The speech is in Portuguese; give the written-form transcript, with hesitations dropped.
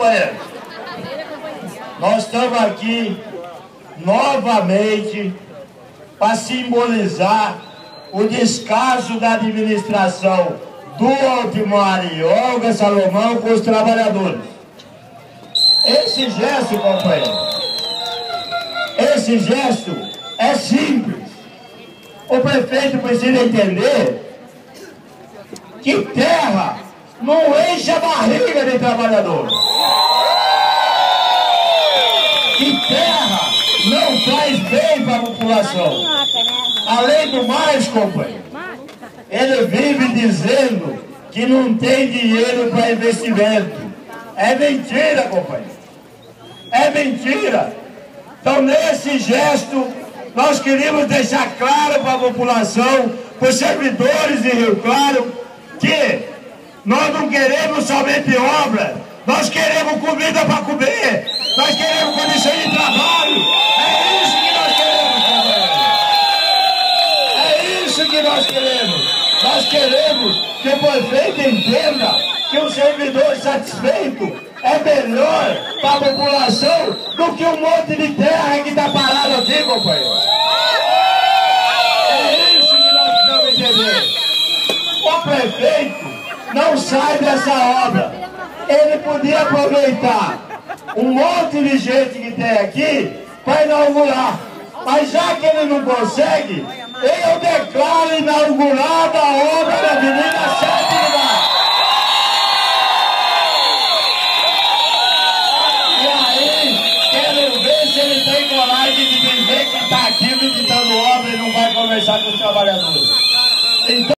companheiros, nós estamos aqui novamente para simbolizar o descaso da administração do Altimar e Olga Salomão com os trabalhadores. Esse gesto, companheiro, esse gesto é simples. O prefeito precisa entender que terra não enche a barriga de trabalhador. Que terra não faz bem para a população. Além do mais, companheiro, ele vive dizendo que não tem dinheiro para investimento. É mentira, companheiro. É mentira. Então, nesse gesto, nós queríamos deixar claro para a população, para os servidores de Rio Claro, que nós não queremos somente obra, nós queremos comida para comer, nós queremos condição de trabalho. É isso que nós queremos, companheiro. É isso que nós queremos. Nós queremos que o prefeito entenda que o servidor satisfeito é melhor para a população do que um monte de terra que está parado aqui, companheiro. É isso que nós precisamos entender. O prefeito não sai dessa obra. Ele podia aproveitar um monte de gente que tem aqui para inaugurar. Mas já que ele não consegue, eu declaro inaugurada a obra da Avenida 7 de Março. E aí, quero ver se ele tem coragem de dizer que está aqui visitando obra e não vai conversar com os trabalhadores. Então,